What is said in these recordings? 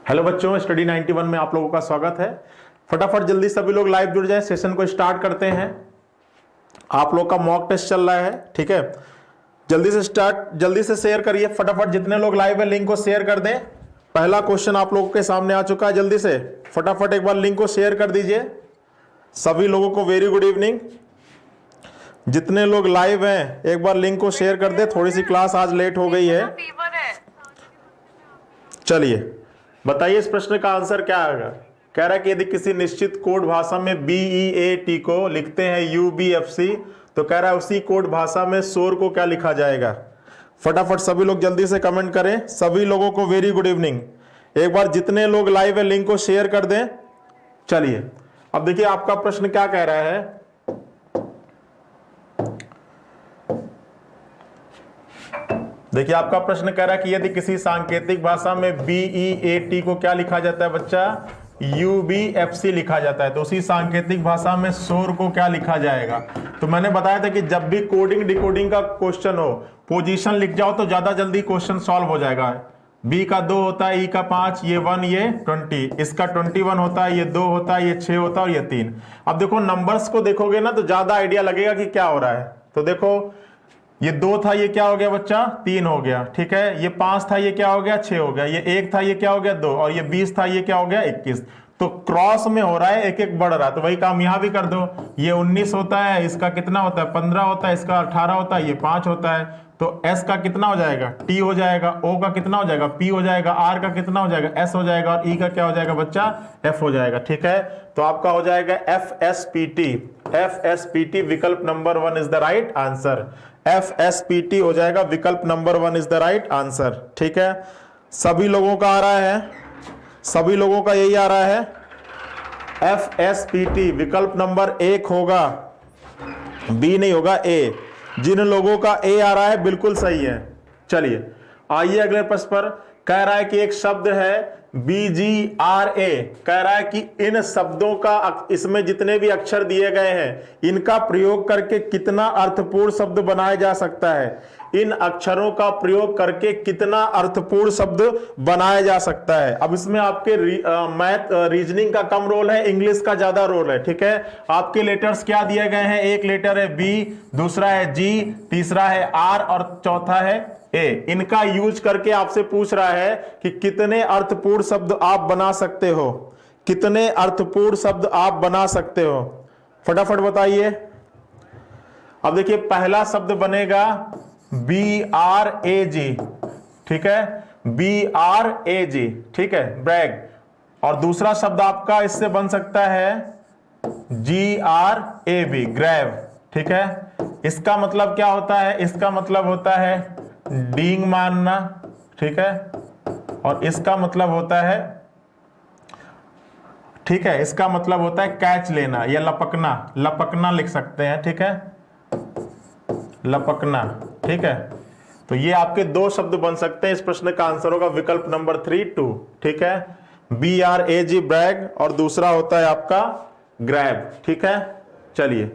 Hello बच्चों, study 91 में आप लोगों का स्वागत है। फटाफट जल्दी सभी लोग लाइव जुड़ जाए, सेशन को स्टार्ट करते हैं। आप लोग का मॉक टेस्ट चल रहा है, ठीक है। जल्दी से शेयर करिए फटाफट। जितने लोग लाइव है लिंक को शेयर कर दें। पहला क्वेश्चन आप लोगों के सामने आ चुका है। जल्दी से फटाफट एक बार लिंक को शेयर कर दीजिए। सभी लोगों को वेरी गुड इवनिंग। जितने लोग लाइव हैं एक बार लिंक को शेयर कर दे। थोड़ी सी क्लास आज लेट हो गई है। चलिए बताइए इस प्रश्न का आंसर क्या आएगा। कह रहा है कि यदि किसी निश्चित कोड भाषा में BEAT को लिखते हैं UBFC, तो कह रहा है उसी कोड भाषा में शोर को क्या लिखा जाएगा। फटाफट सभी लोग जल्दी से कमेंट करें। सभी लोगों को वेरी गुड इवनिंग। एक बार जितने लोग लाइव है लिंक को शेयर कर दें। चलिए अब देखिए आपका प्रश्न क्या कह रहा है। देखिए आपका प्रश्न कह रहा है कि यदि किसी सांकेतिक भाषा में BEAT को क्या लिखा जाता है बच्चा, UBFC लिखा जाता है, तो उसी सांकेतिक भाषा में शोर को क्या लिखा जाएगा। तो मैंने बताया था कि जब भी कोडिंग डिकोडिंग का क्वेश्चन हो, पोजीशन लिख जाओ तो ज्यादा जल्दी क्वेश्चन सॉल्व हो जाएगा। B का 2 होता है, E का 5, ये 1, ये 20, इसका 21 होता है, ये 2 होता है, ये 6 होता है और ये 3। अब देखो नंबर्स को देखोगे ना तो ज्यादा आइडिया लगेगा कि क्या हो रहा है। तो देखो ये 2 था, ये क्या हो गया बच्चा, 3 हो गया, ठीक है। ये 5 था, ये क्या हो गया, 6 हो गया। ये 1 था, ये क्या हो गया, 2, और ये 20 था, ये क्या हो गया, 21। तो क्रॉस में हो रहा है, एक एक बढ़ रहा है। तो वही काम यहां भी कर दो। ये 19 होता है, इसका कितना होता है, 15 होता है, इसका 18 होता है, ये 5 होता है। तो S का कितना हो जाएगा, T हो जाएगा। O का कितना हो जाएगा, P हो जाएगा। R का कितना हो जाएगा, S हो जाएगा। और E का क्या हो जाएगा बच्चा, F हो जाएगा, ठीक है। तो आपका हो जाएगा FSPT। FSPT विकल्प number 1 is the right answer. FSPT हो जाएगा विकल्प number 1 is the right answer, ठीक है। सभी लोगों का आ रहा है, सभी लोगों का यही आ रहा है। FSPT विकल्प नंबर 1 होगा, B नहीं होगा, A। जिन लोगों का A आ रहा है बिल्कुल सही है। चलिए आइए अगले प्रश्न पर। कह रहा है कि एक शब्द है BGRA। कह रहा है कि इन शब्दों का, इसमें जितने भी अक्षर दिए गए हैं, इनका प्रयोग करके कितना अर्थपूर्ण शब्द बनाया जा सकता है। इन अक्षरों का प्रयोग करके कितना अर्थपूर्ण शब्द बनाया जा सकता है। अब इसमें आपके मैथ रीजनिंग का कम रोल है, इंग्लिश का ज्यादा रोल है, ठीक है। आपके लेटर्स क्या दिए गए हैं, एक लेटर है B, दूसरा है G, तीसरा है R और चौथा है A। इनका यूज करके आपसे पूछ रहा है कि कितने अर्थपूर्ण शब्द आप बना सकते हो, कितने अर्थपूर्ण शब्द आप बना सकते हो। फटाफट बताइए। अब देखिए पहला शब्द बनेगा BRAG, ठीक है, BRAG, ठीक है, ब्रैग। और दूसरा शब्द आपका इससे बन सकता है GRAB, ग्रैब, ठीक है। इसका मतलब क्या होता है, इसका मतलब होता है डींग मारना, ठीक है। और इसका मतलब होता है, ठीक है, इसका मतलब होता है कैच लेना या लपकना, लपकना लिख सकते हैं, ठीक है, लपकना, ठीक है। तो ये आपके दो शब्द बन सकते हैं। इस प्रश्न का आंसर होगा विकल्प नंबर 3 2, ठीक है। BRAG ब्रैग और दूसरा होता है आपका ग्रैब, ठीक है। चलिए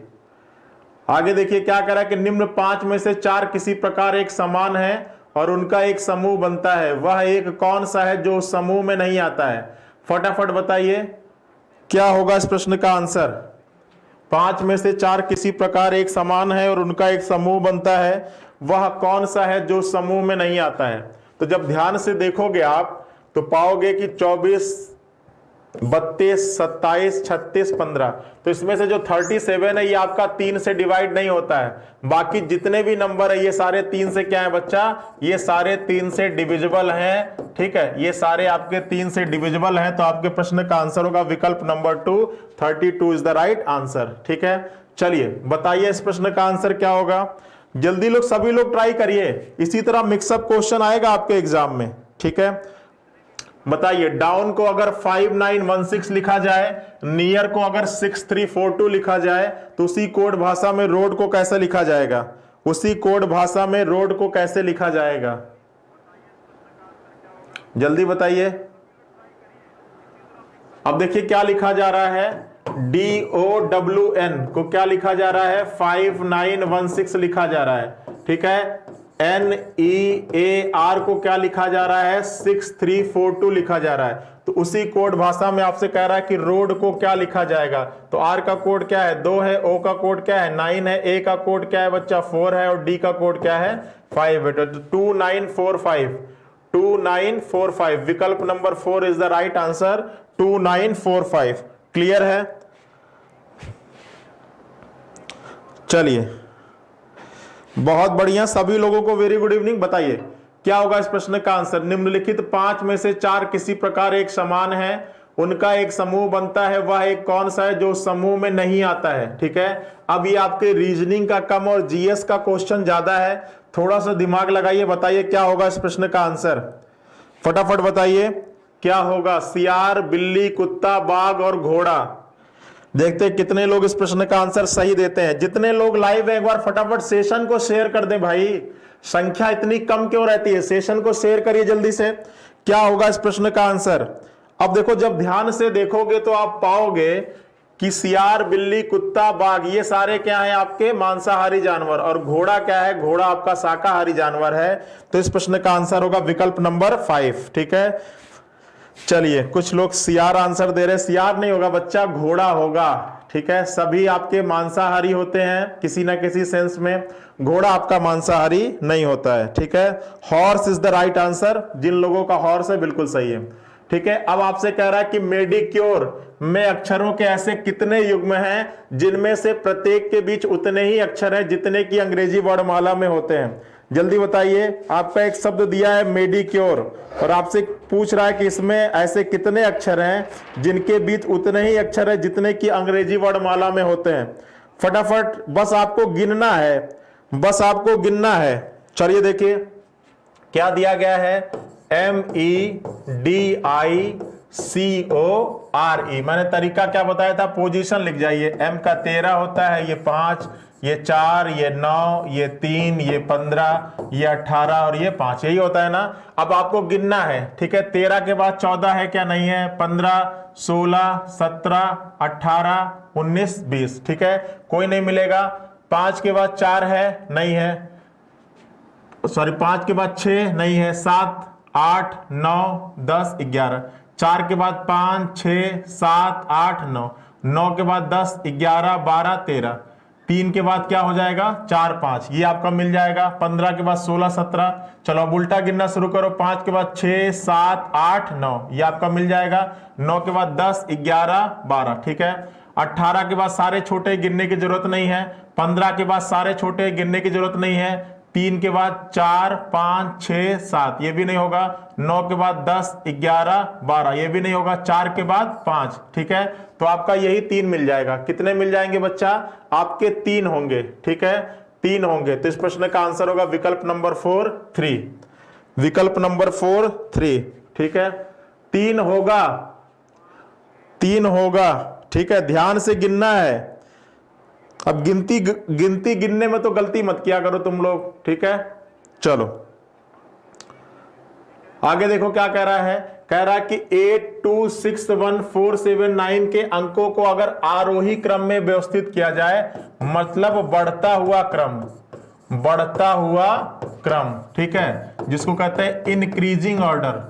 आगे देखिए क्या कह रहा है कि निम्न 5 में से 4 किसी प्रकार एक समान है और उनका एक समूह बनता है। वह एक कौन सा है जो उस समूह में नहीं आता है। फटाफट बताइए क्या होगा इस प्रश्न का आंसर। 5 में से 4 किसी प्रकार एक समान है और उनका एक समूह बनता है। वह कौन सा है जो समूह में नहीं आता है। तो जब ध्यान से देखोगे आप तो पाओगे कि 24, 32, 27, 36, 15। तो इसमें से जो 37 है ये आपका 3 से डिवाइड नहीं होता है। बाकी जितने भी नंबर है ये सारे 3 से क्या है बच्चा, ये सारे 3 से डिविजिबल हैं, ठीक है। ये सारे आपके 3 से डिविजिबल हैं। तो आपके प्रश्न का आंसर होगा विकल्प number 2, 32 is the right answer, ठीक है। चलिए बताइए इस प्रश्न का आंसर क्या होगा। जल्दी लोग, सभी लोग ट्राई करिए। इसी तरह मिक्सअप क्वेश्चन आएगा आपके एग्जाम में, ठीक है। बताइए डाउन को अगर 5916 लिखा जाए, नियर को अगर 6342 लिखा जाए, तो उसी कोड भाषा में रोड को कैसे लिखा जाएगा। उसी कोड भाषा में रोड को कैसे लिखा जाएगा, जल्दी बताइए। अब देखिए क्या लिखा जा रहा है, DOWN को क्या लिखा जा रहा है, 5916 लिखा जा रहा है, ठीक है। NEAR को क्या लिखा जा रहा है, 6342 लिखा जा रहा है। तो उसी कोड भाषा में आपसे कह रहा है कि रोड को क्या लिखा जाएगा। तो R का कोड क्या है, 2 है, O का कोड क्या है, 9 है, A का कोड क्या है बच्चा, 4 है, और D का कोड क्या है, 5 है। तो 2945, 2945 विकल्प number 4 is the right answer, 2945। Clear है? चलिए, बहुत बढ़िया, सभी लोगों को वेरी गुड इवनिंग। बताइए क्या होगा इस प्रश्न का आंसर। निम्नलिखित 5 में से 4 किसी प्रकार एक समान है, उनका एक समूह बनता है, वह एक कौन सा है जो समूह में नहीं आता है। ठीक है, अब ये आपके रीजनिंग का कम और जीएस का क्वेश्चन ज्यादा है, थोड़ा सा दिमाग लगाइए, बताइए क्या होगा इस प्रश्न का आंसर। फटाफट बताइए क्या होगा। सियार, बिल्ली, कुत्ता, बाघ और घोड़ा। देखते हैं कितने लोग इस प्रश्न का आंसर सही देते हैं। जितने लोग लाइव है एक बार फटाफट सेशन को शेयर कर दें भाई, संख्या इतनी कम क्यों रहती है, सेशन को शेयर करिए जल्दी से। क्या होगा इस प्रश्न का आंसर। अब देखो, जब ध्यान से देखोगे तो आप पाओगे कि सियार, बिल्ली, कुत्ता, बाघ ये सारे क्या है आपके मांसाहारी जानवर, और घोड़ा क्या है, घोड़ा आपका शाकाहारी जानवर है। तो इस प्रश्न का आंसर होगा विकल्प नंबर 5। ठीक है, चलिए, कुछ लोग सियार आंसर दे रहे, सियार नहीं होगा बच्चा, घोड़ा होगा। ठीक है, सभी आपके मांसाहारी होते हैं किसी ना किसी सेंस में, घोड़ा आपका मांसाहारी नहीं होता है। ठीक है, horse is the right answer, जिन लोगों का हॉर्स है बिल्कुल सही है। ठीक है, अब आपसे कह रहा है कि मेडिक्योर में अक्षरों के ऐसे कितने युग्म हैं जिनमें से प्रत्येक के बीच उतने ही अक्षर हैं जितने की अंग्रेजी वर्णमाला में होते हैं। जल्दी बताइए, आपका एक शब्द दिया है मेडिक्योर, और आपसे पूछ रहा है कि इसमें ऐसे कितने अक्षर हैं जिनके बीच उतने ही अक्षर हैं जितने की अंग्रेजी वर्णमाला में होते हैं। फटाफट बस आपको गिनना है, बस आपको गिनना है। चलिए देखिए क्या दिया गया है, MEDICORE। मैंने तरीका क्या बताया था, पोजीशन लिख जाइए। M का 13 होता है, ये 5, ये 4, ये 9, ये 3, ये 15, ये 18 और ये 5, यही होता है ना। अब आपको गिनना है। ठीक है, 13 के बाद 14 है क्या, नहीं है, 15, 16, 17, 18, 19, 20। ठीक है, कोई नहीं मिलेगा। 5 के बाद 4 है, नहीं है, सॉरी 5 के बाद 6 नहीं है, 7, 8, 9, 10, 11। 4 के बाद 5, 6, 7, 8, 9, 9 के बाद 10, 11, 12, 13। 3 के बाद क्या हो जाएगा, 4, 5, ये आपका मिल जाएगा। 15 के बाद 16, 17। चलो अब उल्टा गिनना शुरू करो, 5 के बाद 6, 7, 8, 9, ये आपका मिल जाएगा। 9 के बाद 10, 11, 12। ठीक है, 18 के बाद सारे छोटे गिनने की जरूरत नहीं है। 15 के बाद सारे छोटे गिनने की जरूरत नहीं है। 3 के बाद 4, 5, 6, 7, ये भी नहीं होगा। 9 के बाद 10, 11, 12, ये भी नहीं होगा। 4 के बाद 5। ठीक है, तो आपका यही 3 मिल जाएगा। कितने मिल जाएंगे बच्चा, आपके 3 होंगे। ठीक है, 3 होंगे। तो इस प्रश्न का आंसर होगा विकल्प नंबर 4, 3। विकल्प नंबर 4, 3। ठीक है, 3 होगा, 3 होगा। ठीक है, ध्यान से गिनना है। अब गिनती गिनने में तो गलती मत किया करो तुम लोग। ठीक है, चलो आगे देखो क्या कह रहा है। कह रहा है कि 8, 2, 6, 1, 4, 7, 9 के अंकों को अगर आरोही क्रम में व्यवस्थित किया जाए, मतलब बढ़ता हुआ क्रम, बढ़ता हुआ क्रम। ठीक है, जिसको कहते हैं इंक्रीजिंग ऑर्डर।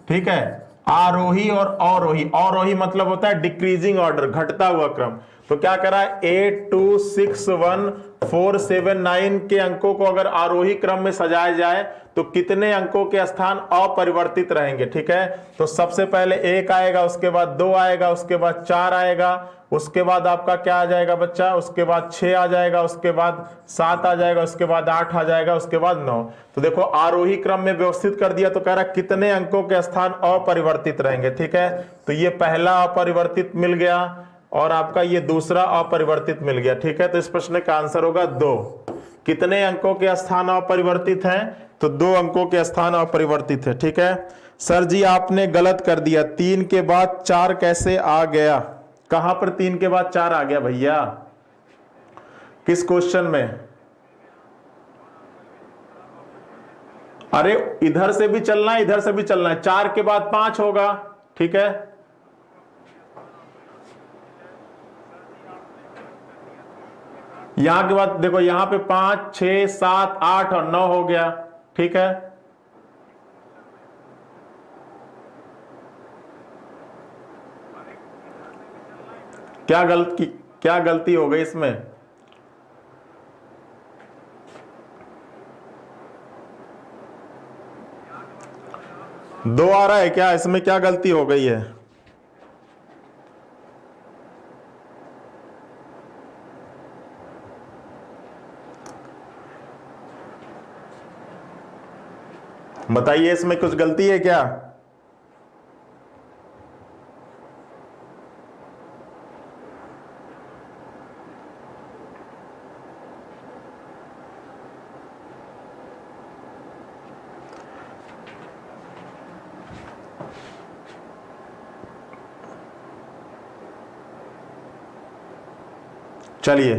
ठीक है, आरोही और अवरोही, अवरोही मतलब होता है डिक्रीजिंग ऑर्डर, घटता हुआ क्रम। तो क्या करा है, 8, 2, 6, 1, 4, 7, 9 के अंकों को अगर आरोही क्रम में सजाया जाए तो कितने अंकों के स्थान अपरिवर्तित रहेंगे। ठीक है, तो सबसे पहले 1 आएगा, उसके बाद 2 आएगा, उसके बाद 4 आएगा, उसके बाद आपका क्या आ जाएगा बच्चा, उसके बाद 6 आ जाएगा, उसके बाद 7 आ जाएगा, उसके बाद 8 आ जाएगा, उसके बाद 9। तो देखो आरोही क्रम में व्यवस्थित कर दिया, तो कह रहा कितने अंकों के स्थान अपरिवर्तित रहेंगे। ठीक है, तो ये पहला अपरिवर्तित मिल गया और आपका ये दूसरा अपरिवर्तित मिल गया। ठीक है, तो इस प्रश्न का आंसर होगा 2। कितने अंकों के स्थान अपरिवर्तित हैं, तो 2 अंकों के स्थान अपरिवर्तित है। ठीक है, सर जी आपने गलत कर दिया, 3 के बाद 4 कैसे आ गया, कहां पर 3 के बाद 4 आ गया भैया, किस क्वेश्चन में। अरे इधर से भी चलना है, इधर से भी चलना है, 4 के बाद 5 होगा। ठीक है, यहां के बाद देखो, यहां पे 5, 6, 7, 8 और 9 हो गया। ठीक है। क्या गलती हो गई इसमें? दो आ रहा है क्या? इसमें क्या गलती हो गई है? बताइए, इसमें कुछ गलती है क्या? चलिए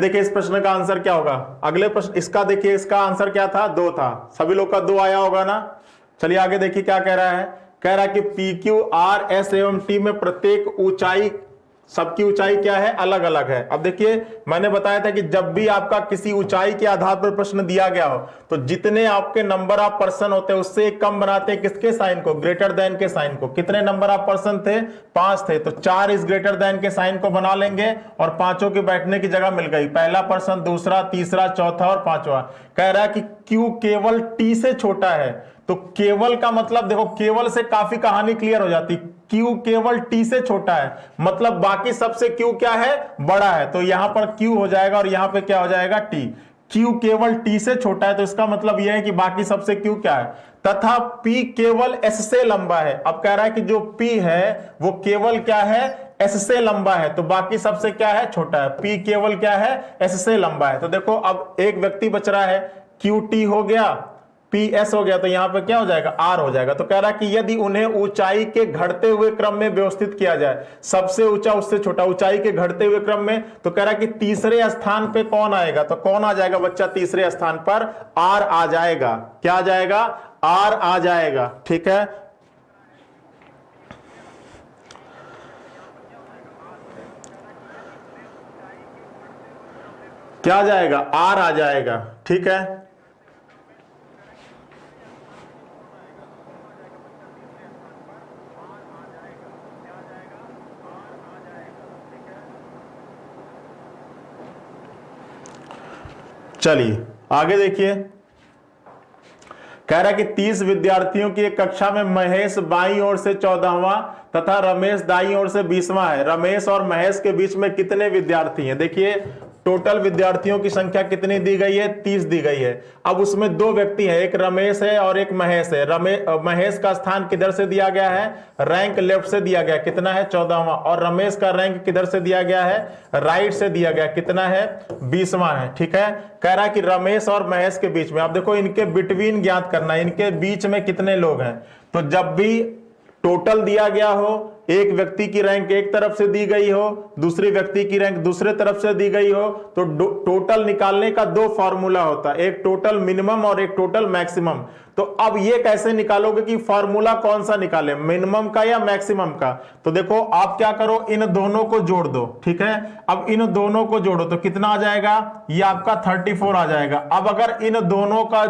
देखिए इस प्रश्न का आंसर क्या होगा। अगले प्रश्न इसका देखिए, इसका आंसर क्या था? 2 था। सभी लोग का 2 आया होगा ना। चलिए आगे देखिए क्या कह रहा है। कह रहा है कि पी क्यू आर एस एवं टी में प्रत्येक ऊंचाई, सबकी ऊंचाई क्या है? अलग अलग है। अब देखिए मैंने बताया था कि जब भी आपका किसी ऊंचाई के आधार पर प्रश्न दिया गया हो तो जितने आपके नंबर ऑफ पर्सन होते हैं उससे कम बनाते हैं किसके साइन को? ग्रेटर देन के साइन को। कितने नंबर ऑफ पर्सन थे? 5 थे, तो 4 इस ग्रेटर देन के साइन को बना लेंगे और पांचों के बैठने की जगह मिल गई। पहला पर्सन, दूसरा, तीसरा, चौथा और पांचवा। कह रहा है कि क्यू केवल टी से छोटा है। तो केवल का मतलब देखो, केवल से काफी कहानी क्लियर हो जाती। Q केवल T से छोटा है, मतलब बाकी सबसे Q क्या है? बड़ा है। तो यहां पर Q हो जाएगा और यहां पे क्या हो जाएगा? T। Q केवल T से छोटा है तो इसका मतलब यह है कि बाकी सबसे Q क्या है? तथा P केवल S से लंबा है। अब कह रहा है कि जो P है वो केवल क्या है? S से लंबा है, तो बाकी सबसे क्या है? छोटा है। P केवल क्या है? S से लंबा है। तो देखो अब एक व्यक्ति बच रहा है, QT हो गया, PS हो गया, तो यहां पे क्या हो जाएगा? R हो जाएगा। तो कह रहा है कि यदि उन्हें ऊंचाई के घटते हुए क्रम में व्यवस्थित किया जाए, सबसे ऊंचा उससे छोटा, ऊंचाई के घटते हुए क्रम में, तो कह रहा है कि तीसरे स्थान पे कौन आएगा? तो कौन आ जाएगा बच्चा तीसरे स्थान पर? R आ जाएगा। क्या आ जाएगा? R आ जाएगा। ठीक है, क्या आ जाएगा? R आ जाएगा। ठीक है, चलिए आगे देखिए। कह रहा है कि 30 विद्यार्थियों की एक कक्षा में महेश बाईं ओर से 14वां तथा रमेश दाईं ओर से 20वां है। रमेश और महेश के बीच में कितने विद्यार्थी हैं? देखिए टोटल विद्यार्थियों की संख्या कितनी दी गई है? 30 दी गई है। अब उसमें 2 व्यक्ति हैं, एक रमेश है और एक महेश है। महेश का स्थान किधर से दिया गया है? रैंक लेफ्ट से दिया गया, कितना है? 14वां। और रमेश का रैंक किधर से दिया गया है? राइट से दिया गया, कितना है? 20वां है। ठीक है, कह रहा है कि रमेश और महेश के बीच में, आप देखो इनके बिटवीन ज्ञात करना है, इनके बीच में कितने लोग हैं। तो जब भी टोटल दिया गया हो, एक व्यक्ति की रैंक एक तरफ से दी गई हो, दूसरे व्यक्ति की रैंक दूसरे तरफ से दी गई हो, तो टोटल निकालने का 2 फार्मूला होता है, एक टोटल मिनिमम और एक टोटल मैक्सिमम। तो अब ये कैसे निकालोगे कि फार्मूला कौन सा निकाले, मिनिमम का या मैक्सिमम का? तो देखो आप क्या करो, इन दोनों को जोड़ दो। ठीक है, अब इन दोनों को जोड़ो तो कितना आ जाएगा? ये आपका 34 आ जाएगा। अब अगर इन दोनों का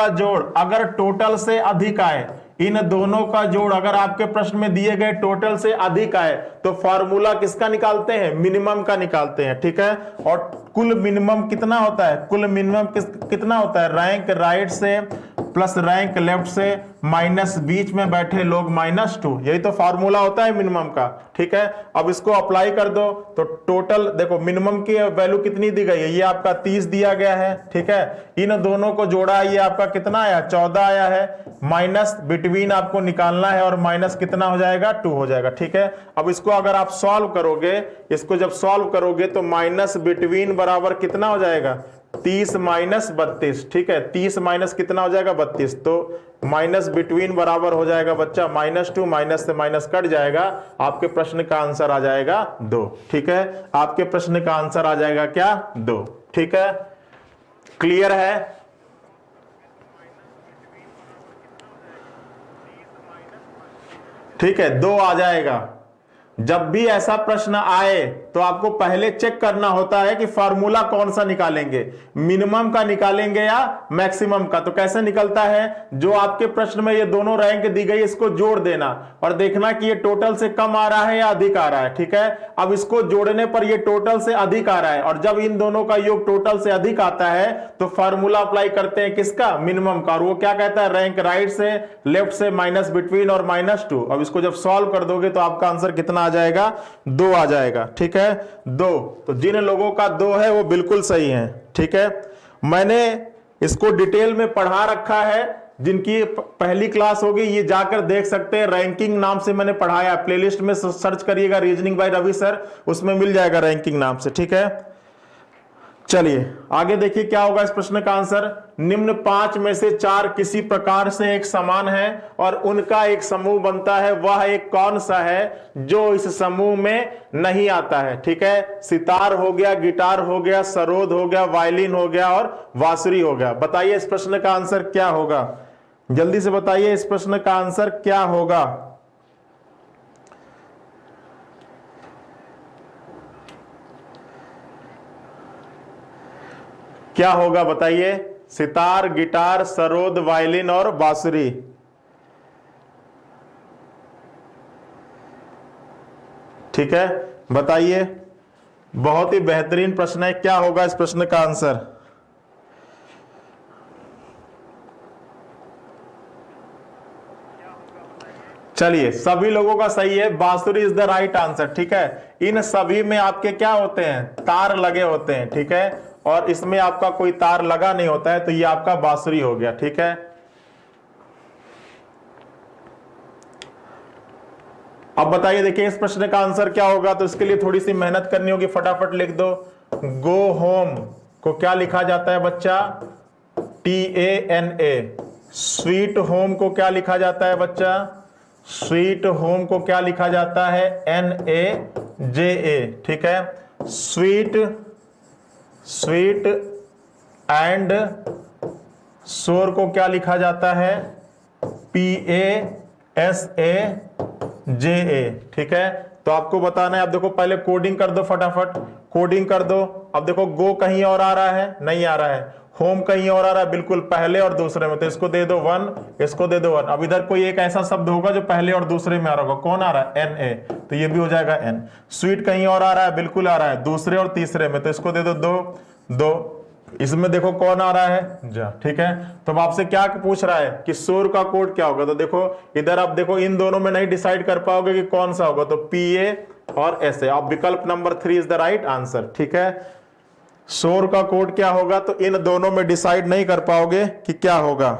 जोड़ अगर टोटल से अधिक आए, इन दोनों का जोड़ अगर आपके प्रश्न में दिए गए टोटल से अधिक आए, तो फार्मूला किसका निकालते हैं? मिनिमम का निकालते हैं। ठीक है, और कुल मिनिमम कितना होता है? कुल मिनिमम कितना होता है? रैंक राइट से प्लस रैंक लेफ्ट से माइनस बीच में बैठे लोग -2, यही तो फार्मूला होता है मिनिमम का। ठीक है, अब इसको अप्लाई कर दो तो टोटल देखो मिनिमम की वैल्यू कितनी दी गई है? ये आपका 30 दिया गया है। ठीक है, इन दोनों को जोड़ा, ये आपका कितना आया? 14 आया है। माइनस बिटवीन आपको निकालना है और माइनस कितना हो जाएगा? 2 हो जाएगा। ठीक है, अब इसको अगर आप सॉल्व करोगे, इसको जब सॉल्व करोगे तो माइनस बिटवीन बराबर कितना हो जाएगा? 30 माइनस 32। ठीक है, 30 माइनस कितना हो जाएगा? 32। तो माइनस बिटवीन बराबर हो जाएगा बच्चा -2, माइनस से माइनस कट जाएगा, आपके प्रश्न का आंसर आ जाएगा 2। ठीक है, आपके प्रश्न का आंसर आ जाएगा क्या? 2। ठीक है, क्लियर है? ठीक है, 2 आ जाएगा। जब भी ऐसा प्रश्न आए तो आपको पहले चेक करना होता है कि फार्मूला कौन सा निकालेंगे, मिनिमम का निकालेंगे या मैक्सिमम का। तो कैसे निकलता है, जो आपके प्रश्न में ये दोनों रैंक दी गई इसको जोड़ देना और देखना कि ये टोटल से कम आ रहा है या अधिक आ रहा है। ठीक है, अब इसको जोड़ने पर ये टोटल से अधिक आ रहा है और जब इन दोनों का योग टोटल से अधिक आता है तो फार्मूला अप्लाई करते हैं किसका, मिनिमम का। और वो क्या कहता है, रैंक राइट से, लेफ्ट से, माइनस बिटवीन और -2। अब इसको जब सॉल्व कर दोगे तो आपका आंसर कितना आ जाएगा, 2 आ जाएगा। ठीक है, 2। तो जिन लोगों का 2 है वो बिल्कुल सही है। ठीक है, मैंने इसको डिटेल में पढ़ा रखा है, जिनकी पहली क्लास होगी ये जाकर देख सकते हैं। रैंकिंग नाम से मैंने पढ़ाया, प्लेलिस्ट में सर्च करिएगा रीजनिंग बाय रवि सर, उसमें मिल जाएगा रैंकिंग नाम से। ठीक है, चलिए आगे देखिए क्या होगा इस प्रश्न का आंसर। निम्न 5 में से 4 किसी प्रकार से एक समान है और उनका एक समूह बनता है, वह एक कौन सा है जो इस समूह में नहीं आता है। ठीक है, सितार हो गया, गिटार हो गया, सरोद हो गया, वायलिन हो गया और बांसुरी हो गया। बताइए इस प्रश्न का आंसर क्या होगा, जल्दी से बताइए इस प्रश्न का आंसर क्या होगा। क्या होगा बताइए, सितार, गिटार, सरोद, वायलिन और बांसुरी। ठीक है, बताइए, बहुत ही बेहतरीन प्रश्न है, क्या होगा इस प्रश्न का आंसर। चलिए सभी लोगों का सही है, बांसुरी इज द राइट आंसर। ठीक है, इन सभी में आपके क्या होते हैं, तार लगे होते हैं। ठीक है, और इसमें आपका कोई तार लगा नहीं होता है, तो ये आपका बांसुरी हो गया। ठीक है, अब बताइए, देखिए इस प्रश्न का आंसर क्या होगा। तो इसके लिए थोड़ी सी मेहनत करनी होगी, फटाफट लिख दो। गो होम को क्या लिखा जाता है बच्चा, TANA। स्वीट होम को क्या लिखा जाता है बच्चा, स्वीट होम को क्या लिखा जाता है, NAJA। ठीक है, स्वीट एंड शोर को क्या लिखा जाता है, PASAJA। ठीक है, तो आपको बताना है। अब देखो पहले कोडिंग कर दो, फटाफट कोडिंग कर दो। अब देखो गो कहीं और आ रहा है, नहीं आ रहा है, होम कहीं और आ रहा है, बिल्कुल पहले और दूसरे में, तो इसको दे दो 1, इसको दे दो 1। अब इधर कोई एक ऐसा शब्द होगा जो पहले और दूसरे में आ रहा होगा, कौन आ रहा है, NA, तो ये भी हो जाएगा N। स्वीट कहीं और आ रहा है, बिल्कुल आ रहा है दूसरे और तीसरे में, तो इसको दे दो 2। इसमें देखो कौन आ रहा है, जा। ठीक है, तो अब आपसे क्या पूछ रहा है कि शोर का कोड क्या होगा। तो देखो इधर आप देखो, इन दोनों में नहीं डिसाइड कर पाओगे कि कौन सा होगा, तो PA और SA। अब विकल्प number 3 is the right answer. ठीक है, शोर का कोड क्या होगा, तो इन दोनों में डिसाइड नहीं कर पाओगे कि क्या होगा।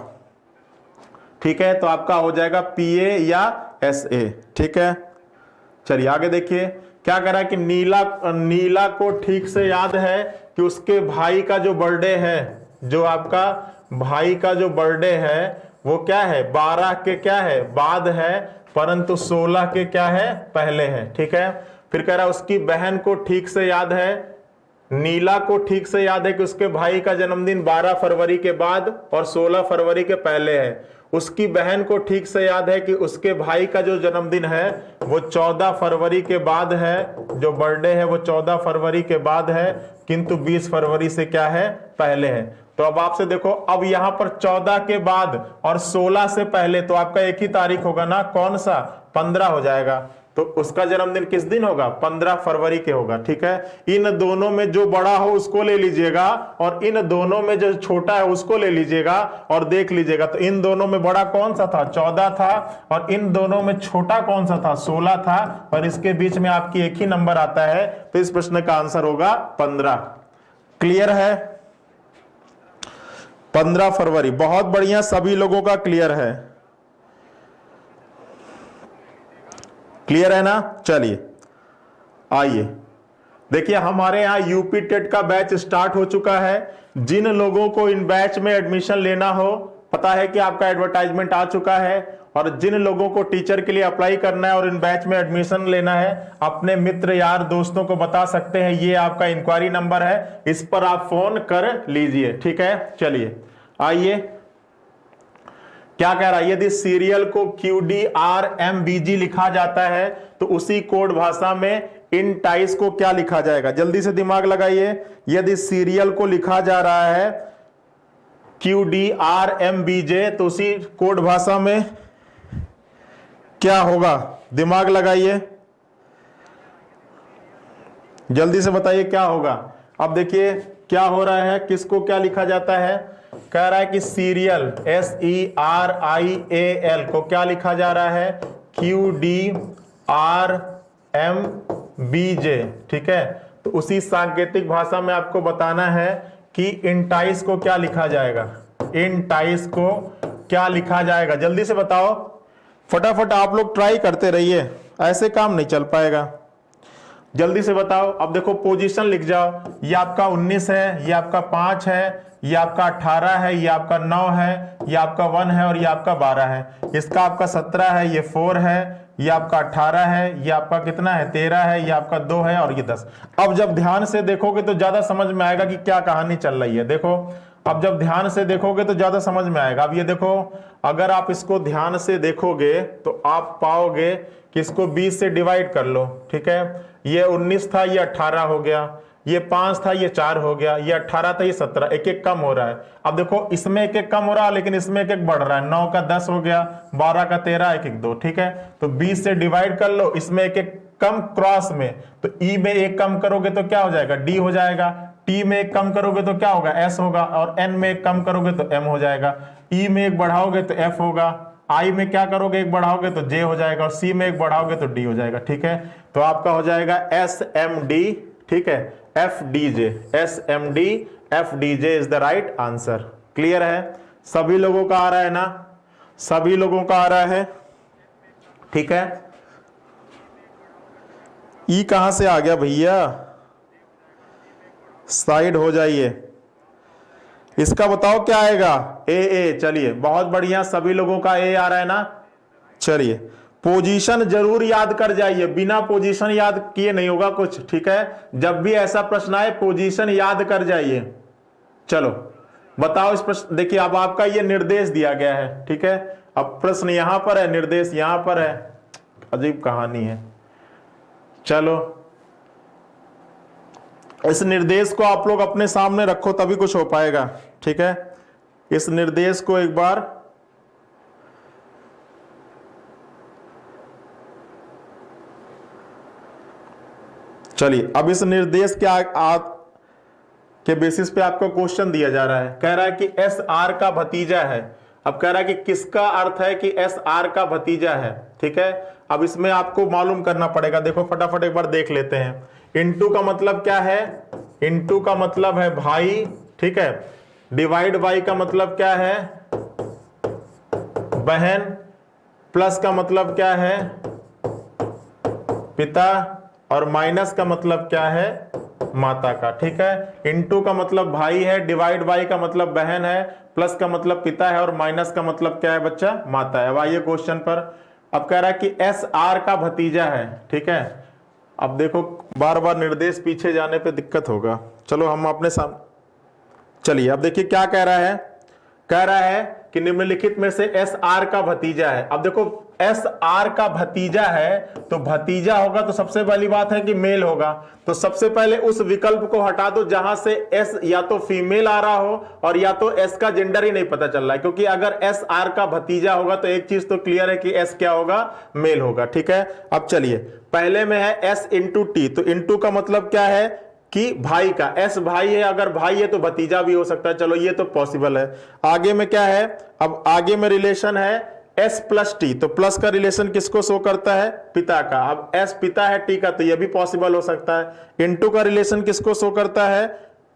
ठीक है, तो आपका हो जाएगा PA या SA। ठीक है, चलिए आगे देखिए क्या कह रहा है कि नीला को ठीक से याद है कि उसके भाई का जो बर्थडे है, जो आपका भाई का जो बर्थडे है वो क्या है, 12 के क्या है, बाद है, परंतु 16 के क्या है, पहले है। ठीक है, फिर कह रहा है उसकी बहन को ठीक से याद है, नीला को ठीक से याद है कि उसके भाई का जन्मदिन 12 फरवरी के बाद और 16 फरवरी के पहले है। उसकी बहन को ठीक से याद है कि उसके भाई का जो जन्मदिन है वो 14 फरवरी के बाद है, जो बर्थडे है वो 14 फरवरी के बाद है, किंतु 20 फरवरी से क्या है, पहले है। तो अब आपसे देखो, अब यहां पर 14 के बाद और 16 से पहले, तो आपका एक ही तारीख होगा ना, कौन सा, 15 हो जाएगा। तो उसका जन्मदिन किस दिन होगा, 15 फरवरी के होगा। ठीक है, इन दोनों में जो बड़ा हो उसको ले लीजिएगा और इन दोनों में जो छोटा है उसको ले लीजिएगा और देख लीजिएगा। तो इन दोनों में बड़ा कौन सा था, 14 था, और इन दोनों में छोटा कौन सा था, 16 था, और इसके बीच में आपकी एक ही नंबर आता है। तो इस प्रश्न का आंसर होगा 15। क्लियर है, 15 फरवरी, बहुत बढ़िया, सभी लोगों का क्लियर है। क्लियर है ना। चलिए आइए देखिए, हमारे यहाँ यूपी टेट का बैच स्टार्ट हो चुका है। जिन लोगों को इन बैच में एडमिशन लेना हो, पता है कि आपका एडवर्टाइजमेंट आ चुका है, और जिन लोगों को टीचर के लिए अप्लाई करना है और इन बैच में एडमिशन लेना है, अपने मित्र यार दोस्तों को बता सकते हैं। ये आपका इंक्वायरी नंबर है, इस पर आप फोन कर लीजिए। ठीक है, चलिए आइए क्या कह रहा है, यदि सीरियल को QDRMBG लिखा जाता है तो उसी कोड भाषा में इन टाइस को क्या लिखा जाएगा? जल्दी से दिमाग लगाइए। यदि सीरियल को लिखा जा रहा है QDRMBJ तो उसी कोड भाषा में क्या होगा? दिमाग लगाइए, जल्दी से बताइए क्या होगा। अब देखिए क्या हो रहा है, किसको क्या लिखा जाता है? कह रहा है कि सीरियल SERIAL को क्या लिखा जा रहा है? QDRMBJ, ठीक है। तो उसी सांकेतिक भाषा में आपको बताना है कि इन टाइस को क्या लिखा जाएगा, इन टाइस को क्या लिखा जाएगा। जल्दी से बताओ, फटाफट आप लोग ट्राई करते रहिए, ऐसे काम नहीं चल पाएगा। जल्दी से बताओ। अब देखो पोजीशन लिख जाओ, ये आपका 19 है, ये आपका 5 है, ये आपका 18 है, ये आपका 9 है, ये आपका 1 है और ये आपका 12 है। इसका आपका 17 है, ये 4 है, ये आपका 18 है, ये आपका कितना है 13 है, ये आपका 2 है और ये 10। अब जब ध्यान से देखोगे तो ज्यादा समझ में आएगा कि क्या कहानी चल रही है। देखो अब जब ध्यान से देखोगे तो ज्यादा समझ में आएगा। अब ये देखो, अगर आप इसको ध्यान से देखोगे तो आप पाओगे कि इसको 20 से डिवाइड कर लो, ठीक है। ये 19 था, ये 18 हो गया, ये 5 था, ये 4 हो गया, ये 18 था, ये 17, एक एक कम हो रहा है। अब देखो इसमें एक एक कम हो रहा है लेकिन इसमें एक एक बढ़ रहा है। 9 का 10 हो गया, 12 का 13, एक एक 2, ठीक है। तो 20 से डिवाइड कर लो, इसमें एक एक कम क्रॉस में, तो ई में एक कम करोगे तो क्या हो जाएगा? डी हो जाएगा। टी में एक कम करोगे तो क्या होगा? एस होगा। और एन में एक कम करोगे तो एम हो जाएगा। ई में एक बढ़ाओगे तो एफ होगा। आई में क्या करोगे? एक बढ़ाओगे तो जे हो जाएगा। और सी में एक बढ़ाओगे तो डी हो जाएगा, ठीक है। तो आपका हो जाएगा SMD, ठीक है, FDJ। SMD FDJ is the right answer. Clear है? सभी लोगों का आ रहा है ना? सभी लोगों का आ रहा है, ठीक है। ई कहां से आ गया भैया? साइड हो जाइए। इसका बताओ क्या आएगा? ए। चलिए बहुत बढ़िया, सभी लोगों का ए आ रहा है ना। चलिए पोजीशन जरूर याद कर जाइए, बिना पोजीशन याद किए नहीं होगा कुछ, ठीक है। जब भी ऐसा प्रश्न आए पोजीशन याद कर जाइए। चलो बताओ इस प्रश्न, देखिए अब आपका ये निर्देश दिया गया है, ठीक है। अब प्रश्न यहां पर है, निर्देश यहां पर है, अजीब कहानी है। चलो इस निर्देश को आप लोग अपने सामने रखो तभी कुछ हो पाएगा, ठीक है। इस निर्देश को एक बार चलिए, अब इस निर्देश के बेसिस पे आपको क्वेश्चन दिया जा रहा है। कह रहा है कि SR का भतीजा है। अब कह रहा है कि किसका अर्थ है कि SR का भतीजा है, ठीक है। अब इसमें आपको मालूम करना पड़ेगा। देखो फटाफट एक बार देख लेते हैं। इनटू का मतलब क्या है? इनटू का मतलब है भाई, ठीक है। डिवाइड बाई का मतलब क्या है? बहन। प्लस का मतलब क्या है? पिता। और माइनस का मतलब क्या है? माता का, ठीक है। इनटू का मतलब भाई है, डिवाइड बाई का मतलब बहन है, प्लस का मतलब पिता है और माइनस का मतलब क्या है बच्चा? माता है। अब आइए क्वेश्चन पर। अब कह रहा है कि SR का भतीजा है, ठीक है। अब देखो बार बार निर्देश पीछे जाने पे दिक्कत होगा, चलो हम अपने सामने चलिए। अब देखिए क्या कह रहा है। कह रहा है कि निम्नलिखित में से SR का भतीजा है। अब देखो SR का भतीजा है तो भतीजा होगा तो सबसे पहली बात है कि मेल होगा। तो सबसे पहले उस विकल्प को हटा दो जहां से S या तो फीमेल आ रहा हो और या तो S का जेंडर ही नहीं पता चल रहा है। क्योंकि अगर SR का भतीजा होगा तो एक चीज तो क्लियर है कि S क्या होगा? मेल होगा, ठीक है। अब चलिए, पहले में है S इंटू टी, तो इंटू का मतलब क्या है कि भाई का। S भाई है, अगर भाई है तो भतीजा भी हो सकता है, चलो ये तो पॉसिबल है। आगे में क्या है? अब आगे में रिलेशन है S प्लस टी, तो प्लस का रिलेशन किसको शो करता है? पिता का। अब S पिता है टी का, तो ये भी पॉसिबल हो सकता है। इनटू का रिलेशन किसको शो करता है?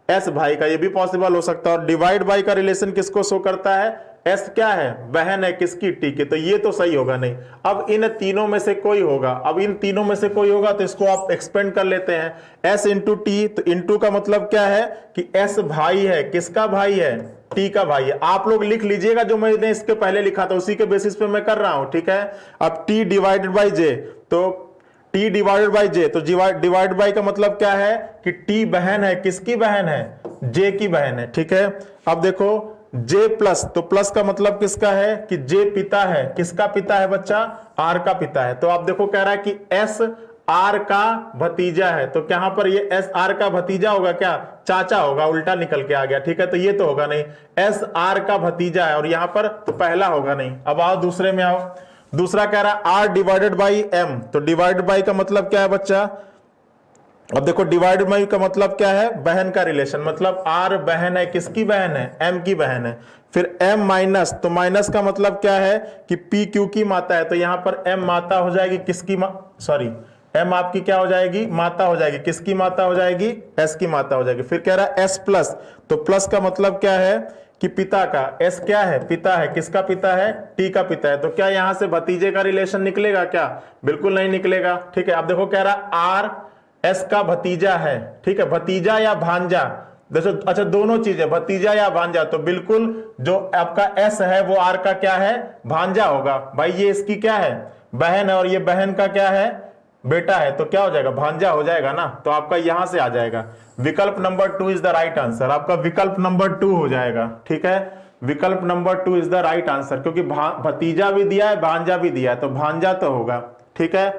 S भाई का, ये भी पॉसिबल हो सकता है। और डिवाइड बाई का रिलेशन किसको शो करता है? S क्या है? बहन है किसकी? टी की, तो ये तो सही होगा नहीं। अब इन तीनों में से कोई होगा। अब इन तीनों में से कोई होगा तो इसको आप एक्सपेंड कर लेते हैं। S इंटू टी, तो इंटू का मतलब क्या है कि S भाई है, किसका भाई है? टी का भाई है। आप लोग लिख लीजिएगा जो मैंने इसके पहले लिखा था, उसी के बेसिस पे मैं कर रहा हूं, ठीक है। अब T डिवाइडेड बाई जे, तो T डिवाइडेड बाई जे, तो डिवाइड बाई का मतलब क्या है कि T बहन है, किसकी बहन है? जे की बहन है, ठीक है। अब देखो जे प्लस, तो प्लस का मतलब किसका है कि जे पिता है, किसका पिता है बच्चा, आर का पिता है। तो आप देखो कह रहा है कि एस आर का भतीजा है, तो यहां पर ये एस आर का भतीजा होगा क्या, चाचा होगा, उल्टा निकल के आ गया, ठीक है। तो ये तो होगा नहीं, एस आर का भतीजा है, और यहां पर तो पहला होगा नहीं। अब आओ दूसरे में आओ, दूसरा कह रहा है आर डिवाइडेड बाई एम, तो डिवाइडेड बाई का मतलब क्या है बच्चा, अब देखो डिवाइडेड बाई का मतलब क्या है, बहन का रिलेशन, मतलब आर बहन है, किसकी बहन है, एम की बहन है। फिर एम माइनस, तो माइनस का मतलब क्या है कि पी क्यू की माता है, तो यहां पर एम माता हो जाएगी किसकी, सॉरी एम आपकी क्या हो जाएगी, माता हो जाएगी, किसकी माता हो जाएगी, एस की माता हो जाएगी। फिर कह रहा है एस प्लस, तो प्लस का मतलब क्या है कि पिता का, एस क्या है, पिता है, किसका पिता है, टी का पिता है। तो क्या यहां से भतीजे का रिलेशन निकलेगा क्या, बिल्कुल नहीं निकलेगा, ठीक है। अब देखो कह रहा आर एस का भतीजा है, ठीक है, भतीजा या भांजा, देखो अच्छा दोनों चीजें, भतीजा या भांजा, तो बिल्कुल जो आपका एस है वो आर का क्या है, भांजा होगा भाई, ये इसकी क्या है, बहन है, और ये बहन का क्या है, बेटा है, तो क्या हो जाएगा, भांजा हो जाएगा ना। तो आपका यहां से आ जाएगा, विकल्प number 2 is the right answer, आपका विकल्प नंबर 2 हो जाएगा, ठीक है। विकल्प number 2 is the right answer, क्योंकि भतीजा भी दिया है, भांजा भी दिया है, तो भांजा तो होगा, ठीक है।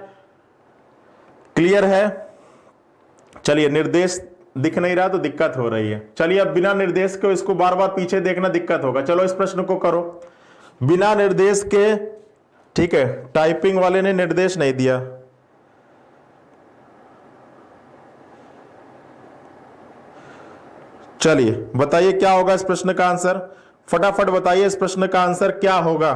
क्लियर है, चलिए निर्देश दिख नहीं रहा तो दिक्कत हो रही है, चलिए अब बिना निर्देश के इसको बार बार पीछे देखना दिक्कत होगा। चलो इस प्रश्न को करो बिना निर्देश के, ठीक है, टाइपिंग वाले ने निर्देश नहीं दिया। चलिए बताइए क्या होगा इस प्रश्न का आंसर, फटाफट बताइए इस प्रश्न का आंसर क्या होगा।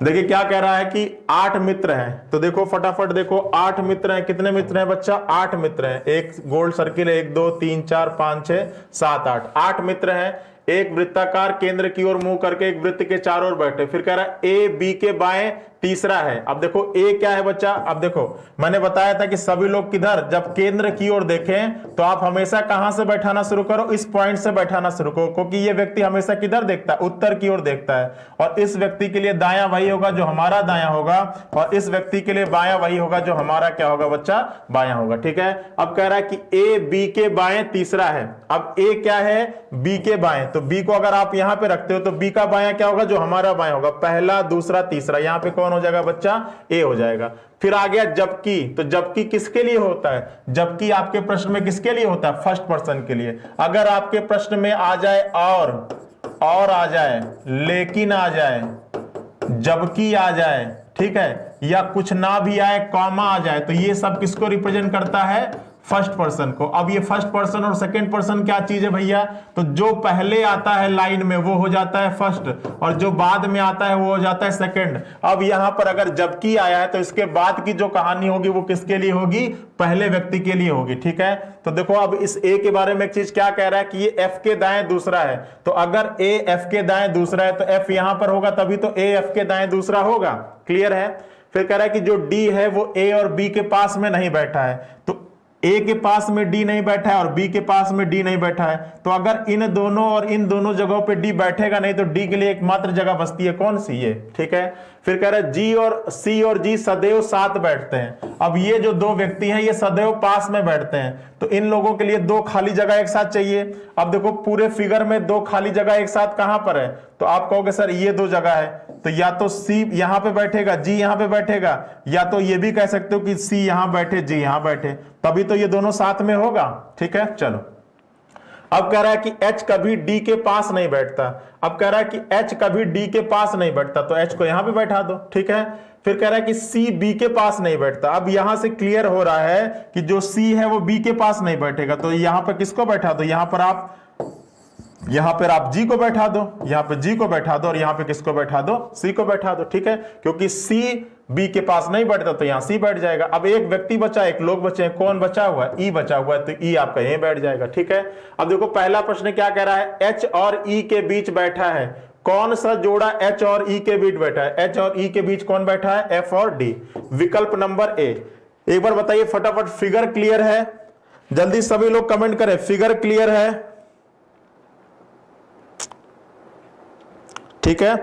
देखिए क्या कह रहा है कि 8 मित्र हैं, तो देखो फटाफट देखो 8 मित्र हैं, कितने मित्र हैं बच्चा, 8 मित्र हैं, एक गोल सर्किल है, 1 2 3 4 5 6 7 8, 8 मित्र हैं, एक वृत्ताकार केंद्र की ओर मुंह करके एक वृत्त के चारों ओर बैठे। फिर कह रहा है ए बी के बाएं तीसरा है। अब देखो ए क्या है बच्चा, अब देखो मैंने बताया था कि सभी लोग किधर, जब केंद्र की ओर देखें तो आप हमेशा कहां से बैठाना शुरू करो, इस पॉइंट से बैठाना शुरू करो, क्योंकि ये व्यक्ति हमेशा किधर देखता है, उत्तर की ओर देखता है, और इस व्यक्ति के लिए दायां वही होगा जो हमारा दायां होगा, और इस व्यक्ति के लिए बायां वही होगा जो हमारा क्या होगा बच्चा, बायां होगा, ठीक है। अब कह रहा है कि ए बी के बाएं तीसरा है। अब ए क्या है, बी के बाएं, तो बी को अगर आप यहां पे रखते हो तो बी का बायां क्या होगा, जो हमारा बायां होगा, पहला दूसरा तीसरा, यहां पे कौन हो जाएगा बच्चा, ए हो जाएगा। फिर आ गया जबकि, तो जबकि किसके लिए होता है, जबकि आपके प्रश्न में किसके लिए होता है, फर्स्ट पर्सन के लिए। अगर आपके प्रश्न में आ जाए और आ जाए, लेकिन आ जाए, जबकि आ जाए, ठीक है, या कुछ ना भी आए, कॉमा आ जाए, तो ये सब किसको रिप्रेजेंट करता है, फर्स्ट पर्सन को। अब ये फर्स्ट पर्सन और सेकंड पर्सन क्या चीज है भैया, तो जो पहले आता है लाइन में वो हो जाता है फर्स्ट, और जो बाद में आता है वो हो जाता है सेकंड। अब यहां पर अगर जबकि आया है तो इसके बाद की जो कहानी होगी वो किसके लिए होगी, पहले व्यक्ति के लिए होगी, ठीक है। तो देखो अब इस ए के बारे में एक चीज क्या कह रहा है कि ये एफ के दाएं दूसरा है, तो अगर ए एफ के दाएं दूसरा है तो एफ यहां पर होगा, तभी तो ए एफ के दाएं दूसरा होगा, क्लियर है। फिर कह रहा है कि जो डी है वो ए और बी के पास में नहीं बैठा है, तो ए के पास में डी नहीं बैठा है और बी के पास में डी नहीं बैठा है, तो अगर इन दोनों और इन दोनों जगहों पे डी बैठेगा नहीं तो डी के लिए एकमात्र जगह बचती है, कौन सी, ये, ठीक है। फिर कह रहा है जी और सी और जी सदैव साथ बैठते हैं। अब ये जो दो व्यक्ति हैं ये सदैव पास में बैठते हैं, तो इन लोगों के लिए 2 खाली जगह एक साथ चाहिए। अब देखो पूरे फिगर में 2 खाली जगह एक साथ कहां पर है, तो आप कहोगे सर ये 2 जगह है, तो या तो सी यहां पे बैठेगा, जी यहां पे बैठेगा, या तो ये भी कह सकते हो कि सी यहां बैठे, जी यहां बैठे, तभी तो ये दोनों साथ में होगा, ठीक है। चलो अब कह रहा है कि H कभी D के पास नहीं बैठता। अब कह रहा है कि H कभी D के पास नहीं बैठता, तो H को यहां पे बैठा दो, ठीक है। फिर कह रहा है कि C B के पास नहीं बैठता। अब यहां से क्लियर हो रहा है कि जो C है वो B के पास नहीं बैठेगा, तो यहां पर किसको बैठा दो, यहां पर आप G को बैठा दो, यहां पे G को बैठा दो, और यहां पे किसको बैठा दो, C को बैठा दो, ठीक है। क्योंकि C B के पास नहीं बैठता तो यहां C बैठ जाएगा। अब एक व्यक्ति बचा, एक लोग बचे हैं, कौन बचा हुआ है, E बचा हुआ है, तो E आपका यहीं बैठ जाएगा, ठीक है। अब देखो पहला प्रश्न क्या कह रहा है, H और E के बीच बैठा है, कौन सा जोड़ा H और E के बीच बैठा है, H और E के बीच कौन बैठा है, F और D, विकल्प नंबर A। एक बार बताइए फटाफट, फिगर क्लियर है, जल्दी सभी लोग कमेंट करें, फिगर क्लियर है, ठीक है।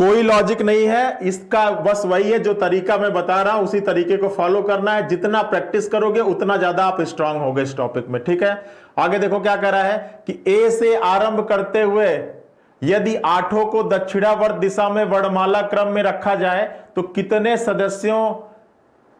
कोई लॉजिक नहीं है इसका, बस वही है जो तरीका मैं बता रहा हूं उसी तरीके को फॉलो करना है। जितना प्रैक्टिस करोगे उतना ज्यादा आप स्ट्रांग होगे इस टॉपिक में, ठीक है। आगे देखो क्या कह रहा है कि ए से आरंभ करते हुए यदि आठों को दक्षिणावर्त दिशा में वर्णमाला क्रम में रखा जाए तो कितने सदस्यों